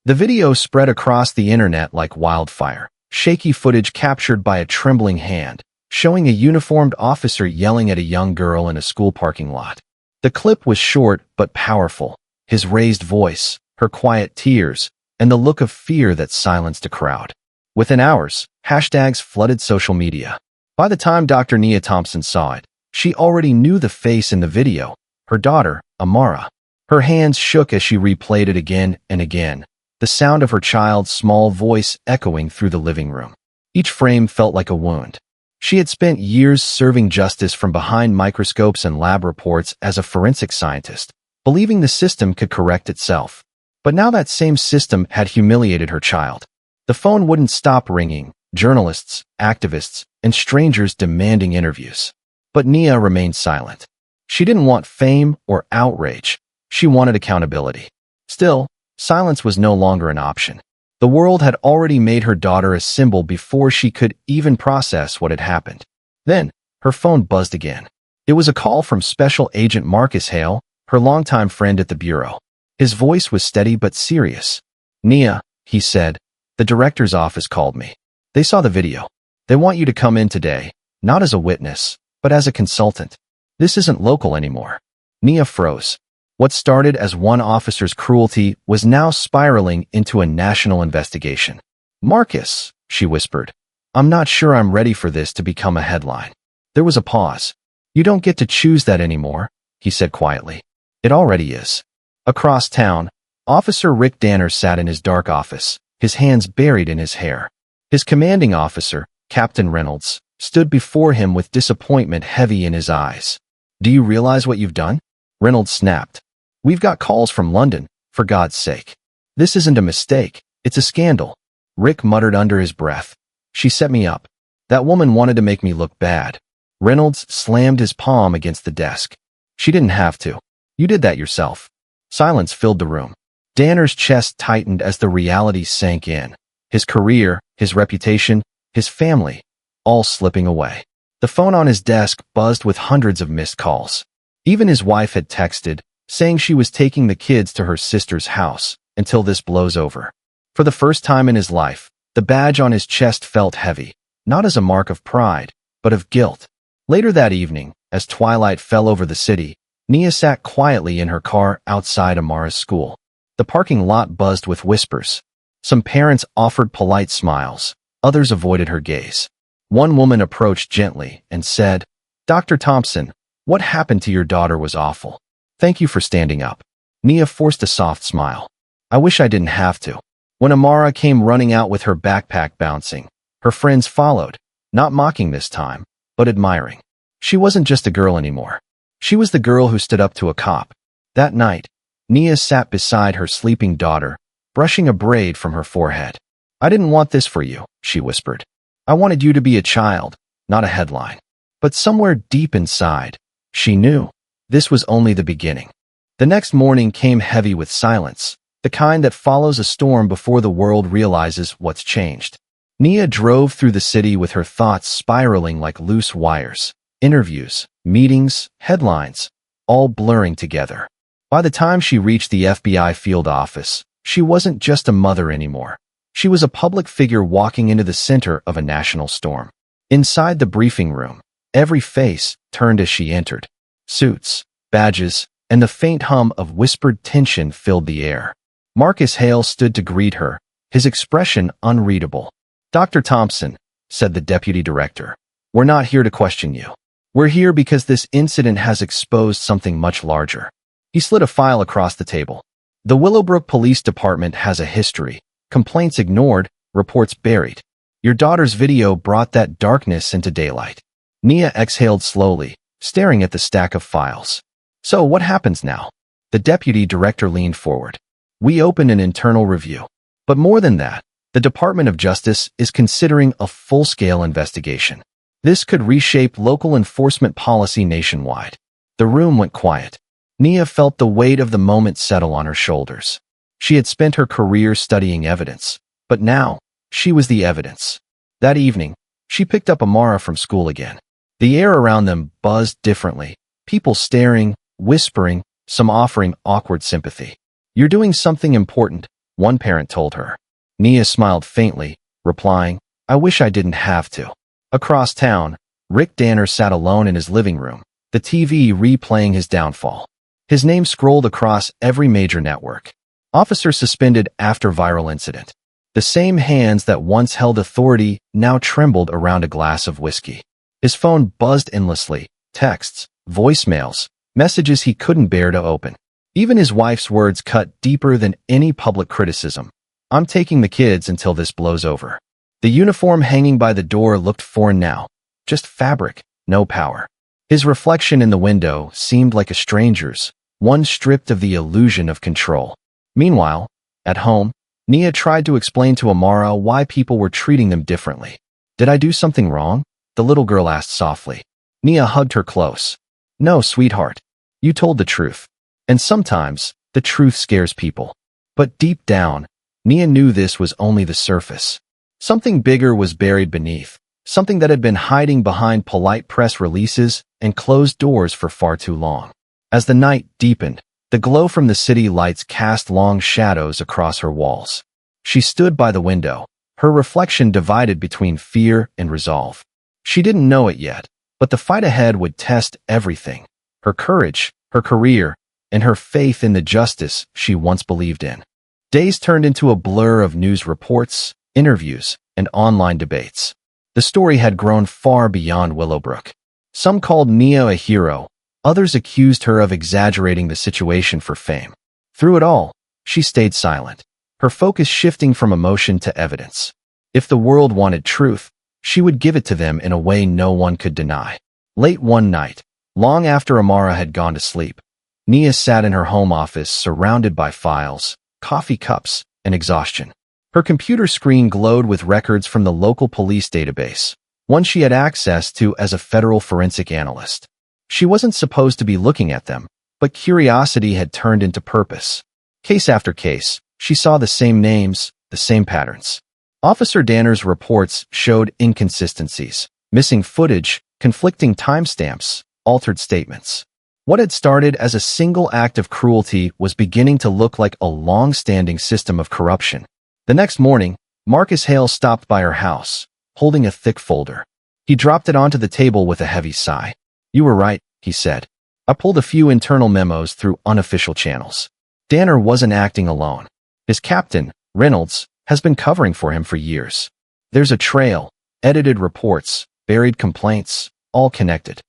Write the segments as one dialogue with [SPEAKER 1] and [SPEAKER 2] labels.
[SPEAKER 1] The video spread across the internet like wildfire, shaky footage captured by a trembling hand, showing a uniformed officer yelling at a young girl in a school parking lot. The clip was short but powerful, his raised voice, her quiet tears, and the look of fear that silenced a crowd. Within hours, hashtags flooded social media. By the time Dr. Nia Thompson saw it, she already knew the face in the video, her daughter, Amara. Her hands shook as she replayed it again and again, the sound of her child's small voice echoing through the living room. Each frame felt like a wound. She had spent years serving justice from behind microscopes and lab reports as a forensic scientist, believing the system could correct itself. But now that same system had humiliated her child. The phone wouldn't stop ringing, journalists, activists, and strangers demanding interviews. But Nia remained silent. She didn't want fame or outrage. She wanted accountability. Still, silence was no longer an option. The world had already made her daughter a symbol before she could even process what had happened. Then, her phone buzzed again. It was a call from Special Agent Marcus Hale, her longtime friend at the Bureau. His voice was steady but serious. "Nia," he said, "the director's office called me. They saw the video. They want you to come in today, not as a witness, but as a consultant. This isn't local anymore." Nia froze. What started as one officer's cruelty was now spiraling into a national investigation. "Marcus," she whispered, "I'm not sure I'm ready for this to become a headline." There was a pause. "You don't get to choose that anymore," he said quietly. "It already is." Across town, Officer Rick Danner sat in his dark office, his hands buried in his hair. His commanding officer, Captain Reynolds, stood before him with disappointment heavy in his eyes. "Do you realize what you've done?" Reynolds snapped. "We've got calls from London, for God's sake. This isn't a mistake, it's a scandal." Rick muttered under his breath. "She set me up. That woman wanted to make me look bad." Reynolds slammed his palm against the desk. "She didn't have to. You did that yourself." Silence filled the room. Danner's chest tightened as the reality sank in. His career, his reputation, his family, all slipping away. The phone on his desk buzzed with hundreds of missed calls. Even his wife had texted, saying she was taking the kids to her sister's house until this blows over. For the first time in his life, the badge on his chest felt heavy, not as a mark of pride, but of guilt. Later that evening, as twilight fell over the city, Nia sat quietly in her car outside Amara's school. The parking lot buzzed with whispers. Some parents offered polite smiles, others avoided her gaze. One woman approached gently and said, "Dr. Thompson, what happened to your daughter was awful. Thank you for standing up." Nia forced a soft smile. "I wish I didn't have to." When Amara came running out with her backpack bouncing, her friends followed, not mocking this time, but admiring. She wasn't just a girl anymore. She was the girl who stood up to a cop. That night, Nia sat beside her sleeping daughter, brushing a braid from her forehead. "I didn't want this for you," she whispered. "I wanted you to be a child, not a headline." But somewhere deep inside, she knew this was only the beginning. The next morning came heavy with silence, the kind that follows a storm before the world realizes what's changed. Nia drove through the city with her thoughts spiraling like loose wires. Interviews, meetings, headlines, all blurring together. By the time she reached the FBI field office, she wasn't just a mother anymore. She was a public figure walking into the center of a national storm. Inside the briefing room, every face turned as she entered. Suits, badges, and the faint hum of whispered tension filled the air. Marcus Hale stood to greet her, his expression unreadable. "Dr. Thompson," said the deputy director, "we're not here to question you. We're here because this incident has exposed something much larger." He slid a file across the table. "The Willowbrook Police Department has a history. Complaints ignored, reports buried. Your daughter's video brought that darkness into daylight." Nia exhaled slowly, staring at the stack of files. "So what happens now?" The deputy director leaned forward. "We opened an internal review. But more than that, the Department of Justice is considering a full-scale investigation. This could reshape local enforcement policy nationwide." The room went quiet. Nia felt the weight of the moment settle on her shoulders. She had spent her career studying evidence, but now, she was the evidence. That evening, she picked up Amara from school again. The air around them buzzed differently, people staring, whispering, some offering awkward sympathy. "You're doing something important," one parent told her. Nia smiled faintly, replying, "I wish I didn't have to." Across town, Rick Danner sat alone in his living room, the TV replaying his downfall. His name scrolled across every major network. Officer suspended after viral incident. The same hands that once held authority now trembled around a glass of whiskey. His phone buzzed endlessly, texts, voicemails, messages he couldn't bear to open. Even his wife's words cut deeper than any public criticism. "I'm taking the kids until this blows over." The uniform hanging by the door looked foreign now. Just fabric, no power. His reflection in the window seemed like a stranger's, one stripped of the illusion of control. Meanwhile, at home, Nia tried to explain to Amara why people were treating them differently. "Did I do something wrong?" the little girl asked softly. Nia hugged her close. "No, sweetheart. You told the truth. And sometimes, the truth scares people." But deep down, Nia knew this was only the surface. Something bigger was buried beneath, something that had been hiding behind polite press releases and closed doors for far too long. As the night deepened, the glow from the city lights cast long shadows across her walls. She stood by the window, her reflection divided between fear and resolve. She didn't know it yet, but the fight ahead would test everything: her courage, her career, and her faith in the justice she once believed in. Days turned into a blur of news reports, interviews, and online debates. The story had grown far beyond Willowbrook. Some called Nia a hero, others accused her of exaggerating the situation for fame. Through it all, she stayed silent, her focus shifting from emotion to evidence. If the world wanted truth, she would give it to them in a way no one could deny. Late one night, long after Amara had gone to sleep, Nia sat in her home office surrounded by files, coffee cups, and exhaustion. Her computer screen glowed with records from the local police database, one she had access to as a federal forensic analyst. She wasn't supposed to be looking at them, but curiosity had turned into purpose. Case after case, she saw the same names, the same patterns. Officer Danner's reports showed inconsistencies, missing footage, conflicting timestamps, altered statements. What had started as a single act of cruelty was beginning to look like a long-standing system of corruption. The next morning, Marcus Hale stopped by her house, holding a thick folder. He dropped it onto the table with a heavy sigh. "You were right," he said. "I pulled a few internal memos through unofficial channels. Danner wasn't acting alone. His captain, Reynolds, has been covering for him for years. There's a trail, edited reports, buried complaints, all connected."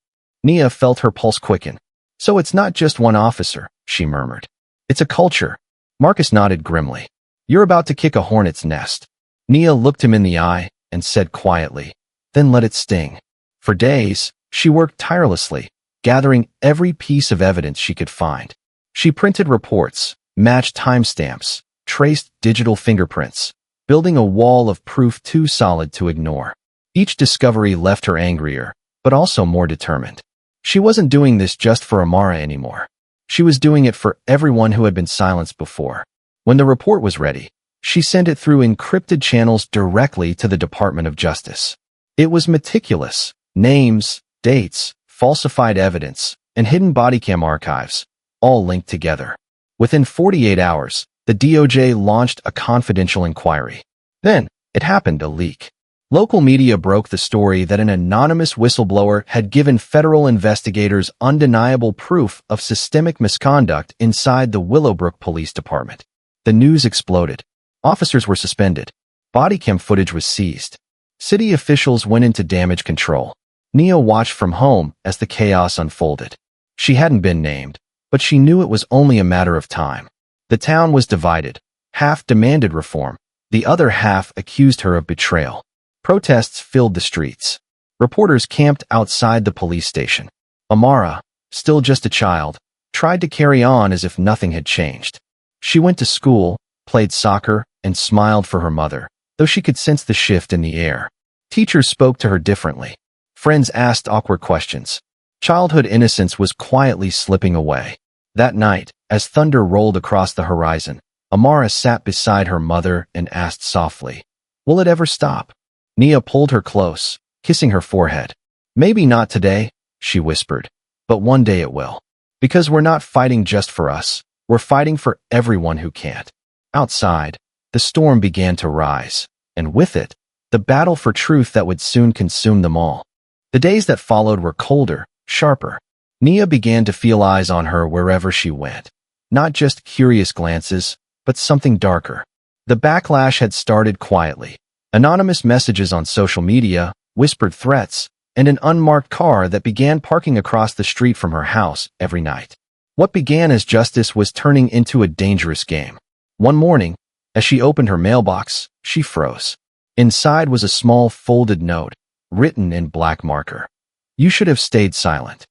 [SPEAKER 1] Nia felt her pulse quicken. "So it's not just one officer," she murmured. "It's a culture." Marcus nodded grimly. "You're about to kick a hornet's nest." Nia looked him in the eye and said quietly, "Then let it sting." For days, she worked tirelessly, gathering every piece of evidence she could find. She printed reports, matched timestamps, traced digital fingerprints, building a wall of proof too solid to ignore. Each discovery left her angrier, but also more determined. She wasn't doing this just for Amara anymore. She was doing it for everyone who had been silenced before. When the report was ready, she sent it through encrypted channels directly to the Department of Justice. It was meticulous: names, dates, falsified evidence, and hidden bodycam archives, all linked together. Within 48 hours, the DOJ launched a confidential inquiry. Then, it happened: a leak. Local media broke the story that an anonymous whistleblower had given federal investigators undeniable proof of systemic misconduct inside the Willowbrook Police Department. The news exploded. Officers were suspended. Bodycam footage was seized. City officials went into damage control. Nia watched from home as the chaos unfolded. She hadn't been named, but she knew it was only a matter of time. The town was divided. Half demanded reform. The other half accused her of betrayal. Protests filled the streets. Reporters camped outside the police station. Amara, still just a child, tried to carry on as if nothing had changed. She went to school, played soccer, and smiled for her mother, though she could sense the shift in the air. Teachers spoke to her differently. Friends asked awkward questions. Childhood innocence was quietly slipping away. That night, as thunder rolled across the horizon, Amara sat beside her mother and asked softly, "Will it ever stop?" Nia pulled her close, kissing her forehead. "Maybe not today," she whispered, "but one day it will. Because we're not fighting just for us, we're fighting for everyone who can't." Outside, the storm began to rise, and with it, the battle for truth that would soon consume them all. The days that followed were colder, sharper. Nia began to feel eyes on her wherever she went. Not just curious glances, but something darker. The backlash had started quietly. Anonymous messages on social media, whispered threats, and an unmarked car that began parking across the street from her house every night. What began as justice was turning into a dangerous game. One morning, as she opened her mailbox, she froze. Inside was a small folded note, written in black marker. "You should have stayed silent."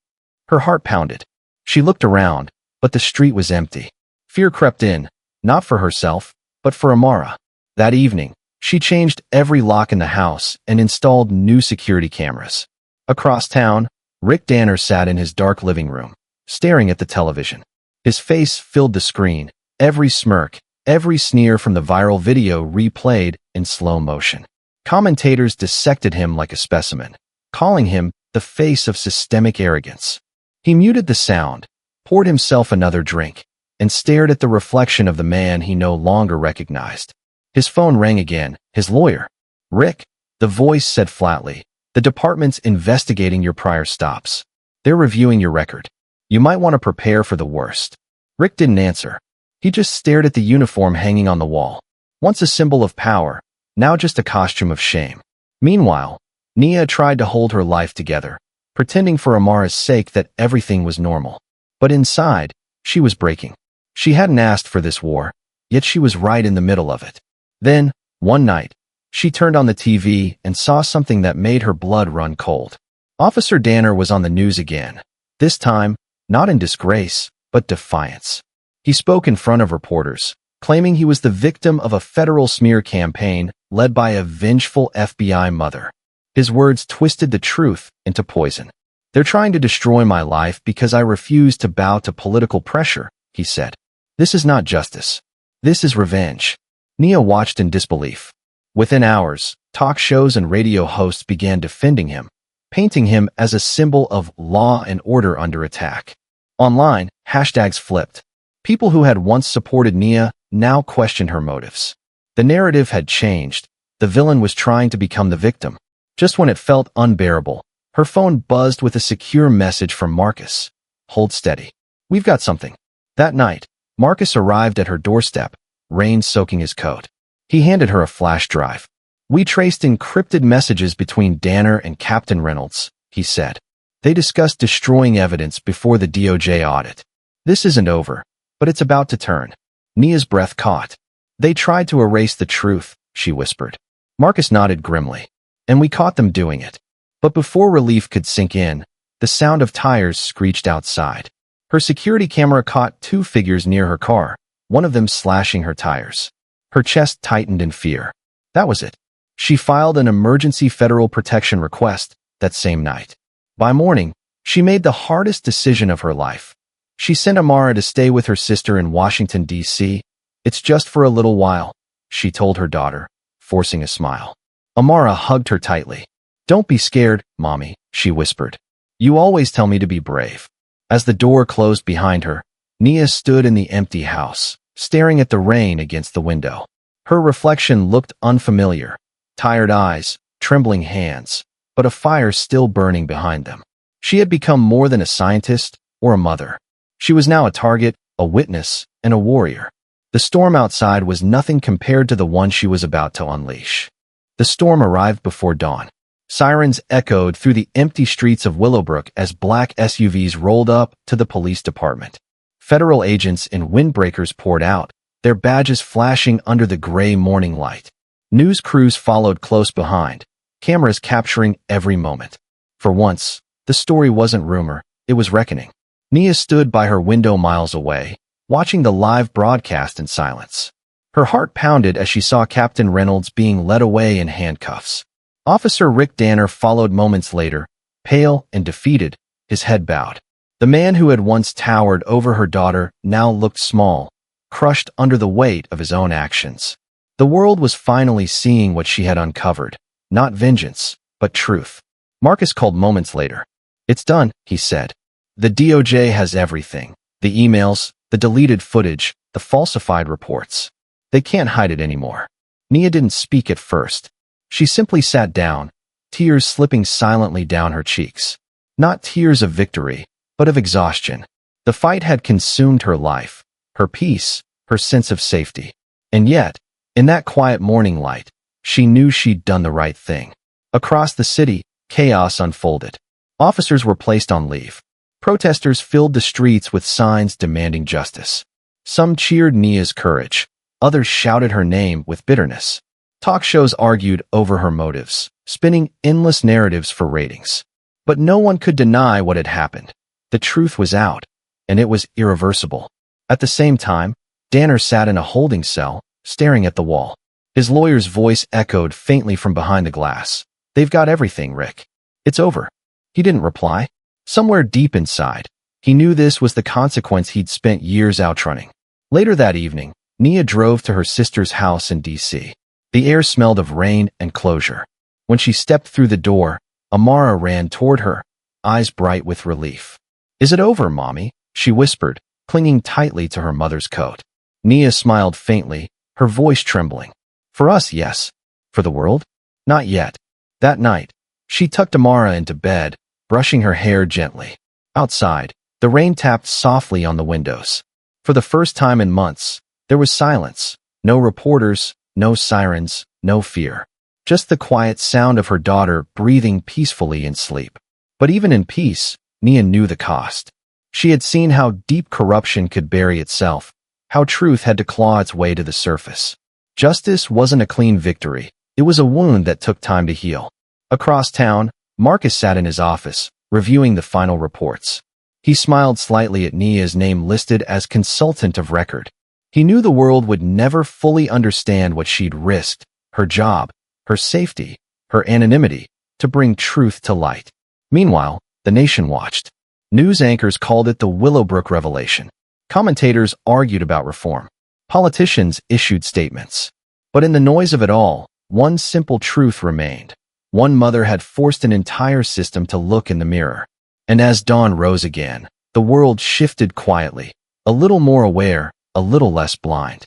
[SPEAKER 1] Her heart pounded. She looked around, but the street was empty. Fear crept in, not for herself, but for Amara. That evening, she changed every lock in the house and installed new security cameras. Across town, Rick Danner sat in his dark living room, staring at the television. His face filled the screen, every smirk, every sneer from the viral video replayed in slow motion. Commentators dissected him like a specimen, calling him the face of systemic arrogance. He muted the sound, poured himself another drink, and stared at the reflection of the man he no longer recognized. His phone rang again, his lawyer. "Rick," the voice said flatly, "the department's investigating your prior stops. They're reviewing your record. You might want to prepare for the worst." Rick didn't answer. He just stared at the uniform hanging on the wall. Once a symbol of power, now just a costume of shame. Meanwhile, Nia tried to hold her life together, pretending for Amara's sake that everything was normal. But inside, she was breaking. She hadn't asked for this war, yet she was right in the middle of it. Then, one night, she turned on the TV and saw something that made her blood run cold. Officer Danner was on the news again. This time, not in disgrace, but defiance. He spoke in front of reporters, claiming he was the victim of a federal smear campaign led by a vengeful FBI mother. His words twisted the truth into poison. "They're trying to destroy my life because I refuse to bow to political pressure," he said. "This is not justice. This is revenge." Nia watched in disbelief. Within hours, talk shows and radio hosts began defending him, painting him as a symbol of law and order under attack. Online, hashtags flipped. People who had once supported Nia now questioned her motives. The narrative had changed. The villain was trying to become the victim. Just when it felt unbearable, her phone buzzed with a secure message from Marcus. "Hold steady. We've got something." That night, Marcus arrived at her doorstep, rain soaking his coat. He handed her a flash drive. "We traced encrypted messages between Danner and Captain Reynolds," he said. "They discussed destroying evidence before the DOJ audit. This isn't over, but it's about to turn." Nia's breath caught. "They tried to erase the truth," she whispered. Marcus nodded grimly. "And we caught them doing it." But before relief could sink in, the sound of tires screeched outside. Her security camera caught two figures near her car, one of them slashing her tires. Her chest tightened in fear. That was it. She filed an emergency federal protection request that same night. By morning, she made the hardest decision of her life. She sent Amara to stay with her sister in Washington, D.C. "It's just for a little while," she told her daughter, forcing a smile. Amara hugged her tightly. "Don't be scared, Mommy," she whispered. "You always tell me to be brave." As the door closed behind her, Nia stood in the empty house, staring at the rain against the window. Her reflection looked unfamiliar. Tired eyes, trembling hands, but a fire still burning behind them. She had become more than a scientist or a mother. She was now a target, a witness, and a warrior. The storm outside was nothing compared to the one she was about to unleash. The storm arrived before dawn. Sirens echoed through the empty streets of Willowbrook as black SUVs rolled up to the police department. Federal agents in windbreakers poured out, their badges flashing under the gray morning light. News crews followed close behind, cameras capturing every moment. For once, the story wasn't rumor, it was reckoning. Nia stood by her window miles away, watching the live broadcast in silence. Her heart pounded as she saw Captain Reynolds being led away in handcuffs. Officer Rick Danner followed moments later, pale and defeated, his head bowed. The man who had once towered over her daughter now looked small, crushed under the weight of his own actions. The world was finally seeing what she had uncovered, not vengeance, but truth. Marcus called moments later. "It's done," he said. "The DOJ has everything. The emails, the deleted footage, the falsified reports. They can't hide it anymore. Nia didn't speak at first. She simply sat down, tears slipping silently down her cheeks. Not tears of victory, but of exhaustion. The fight had consumed her life, her peace, her sense of safety. And yet, in that quiet morning light, she knew she'd done the right thing. Across the city, chaos unfolded. Officers were placed on leave. Protesters filled the streets with signs demanding justice. Some cheered Nia's courage. Others shouted her name with bitterness. Talk shows argued over her motives, spinning endless narratives for ratings. But no one could deny what had happened. The truth was out, and it was irreversible. At the same time, Danner sat in a holding cell, staring at the wall. His lawyer's voice echoed faintly from behind the glass. "They've got everything, Rick. It's over." He didn't reply. Somewhere deep inside, he knew this was the consequence he'd spent years outrunning. Later that evening, Nia drove to her sister's house in D.C. The air smelled of rain and closure. When she stepped through the door, Amara ran toward her, eyes bright with relief. "Is it over, Mommy?" she whispered, clinging tightly to her mother's coat. Nia smiled faintly, her voice trembling. "For us, yes. For the world? Not yet." That night, she tucked Amara into bed, brushing her hair gently. Outside, the rain tapped softly on the windows. For the first time in months, there was silence. No reporters, no sirens, no fear. Just the quiet sound of her daughter breathing peacefully in sleep. But even in peace, Nia knew the cost. She had seen how deep corruption could bury itself, how truth had to claw its way to the surface. Justice wasn't a clean victory. It was a wound that took time to heal. Across town, Marcus sat in his office, reviewing the final reports. He smiled slightly at Nia's name listed as consultant of record. He knew the world would never fully understand what she'd risked, her job, her safety, her anonymity, to bring truth to light. Meanwhile, the nation watched. News anchors called it the Willowbrook revelation. Commentators argued about reform. Politicians issued statements. But in the noise of it all, one simple truth remained. One mother had forced an entire system to look in the mirror. And as dawn rose again, the world shifted quietly, a little more aware, a little less blind.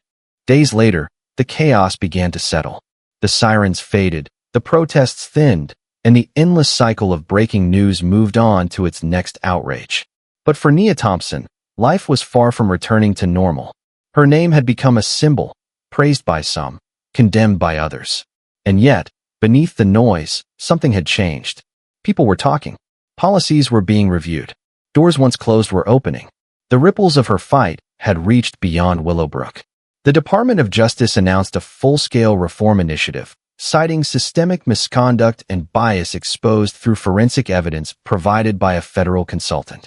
[SPEAKER 1] Days later, the chaos began to settle. The sirens faded, the protests thinned, and the endless cycle of breaking news moved on to its next outrage. But for Nia Thompson, life was far from returning to normal. Her name had become a symbol, praised by some, condemned by others. And yet, beneath the noise, something had changed. People were talking. Policies were being reviewed. Doors once closed were opening. The ripples of her fight had reached beyond Willowbrook. The Department of Justice announced a full-scale reform initiative, citing systemic misconduct and bias exposed through forensic evidence provided by a federal consultant.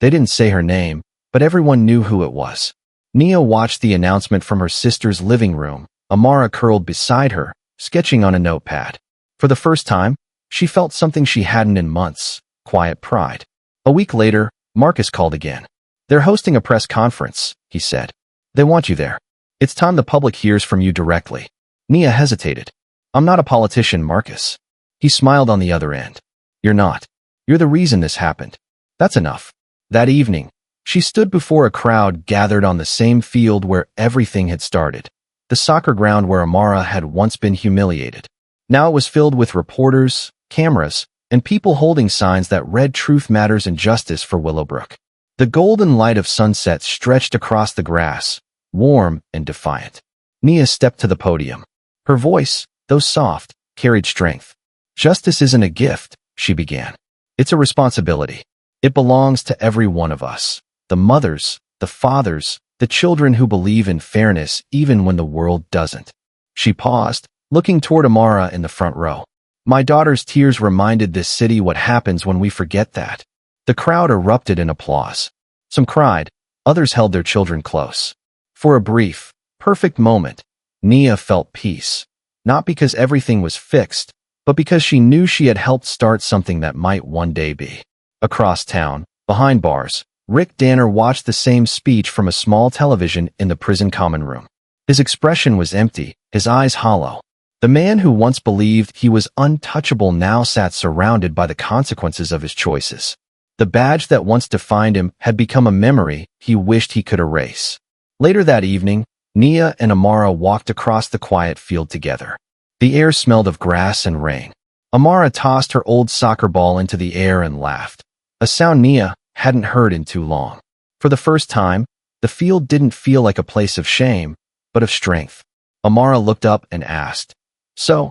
[SPEAKER 1] They didn't say her name, but everyone knew who it was. Nia watched the announcement from her sister's living room, Amara curled beside her, sketching on a notepad. For the first time, she felt something she hadn't in months, quiet pride. A week later, Marcus called again. "They're hosting a press conference," he said. "They want you there. It's time the public hears from you directly." Nia hesitated. "I'm not a politician, Marcus." He smiled on the other end. "You're not. You're the reason this happened. That's enough." That evening, she stood before a crowd gathered on the same field where everything had started, the soccer ground where Amara had once been humiliated. Now it was filled with reporters, cameras, and people holding signs that read "Truth Matters" and "Justice for Willowbrook." The golden light of sunset stretched across the grass, warm and defiant. Nia stepped to the podium. Her voice, though soft, carried strength. "Justice isn't a gift," she began. "It's a responsibility. It belongs to every one of us. The mothers, the fathers, the children who believe in fairness even when the world doesn't." She paused, looking toward Amara in the front row. "My daughter's tears reminded this city what happens when we forget that." The crowd erupted in applause. Some cried, others held their children close. For a brief, perfect moment, Nia felt peace. Not because everything was fixed, but because she knew she had helped start something that might one day be. Across town, behind bars, Rick Danner watched the same speech from a small television in the prison common room. His expression was empty, his eyes hollow. The man who once believed he was untouchable now sat surrounded by the consequences of his choices. The badge that once defined him had become a memory he wished he could erase. Later that evening, Nia and Amara walked across the quiet field together. The air smelled of grass and rain. Amara tossed her old soccer ball into the air and laughed, a sound Nia hadn't heard in too long. For the first time, the field didn't feel like a place of shame, but of strength. Amara looked up and asked, "So,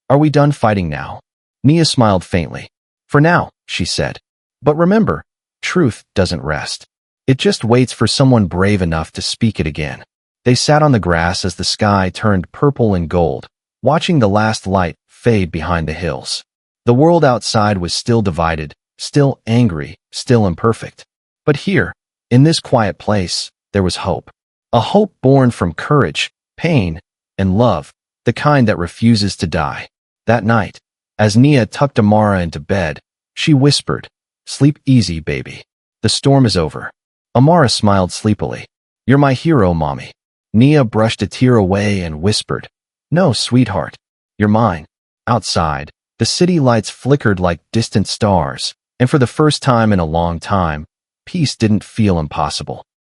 [SPEAKER 1] are we done fighting now?" Nia smiled faintly. "For now," she said. "But remember, truth doesn't rest. It just waits for someone brave enough to speak it again." They sat on the grass as the sky turned purple and gold, watching the last light fade behind the hills. The world outside was still divided, still angry, still imperfect. But here, in this quiet place, there was hope. A hope born from courage, pain, and love, the kind that refuses to die. That night, as Nia tucked Amara into bed, she whispered, "Sleep easy, baby. The storm is over." Amara smiled sleepily. "You're my hero, Mommy." Nia brushed a tear away and whispered, "No, sweetheart. You're mine." Outside, the city lights flickered like distant stars, and for the first time in a long time, peace didn't feel impossible.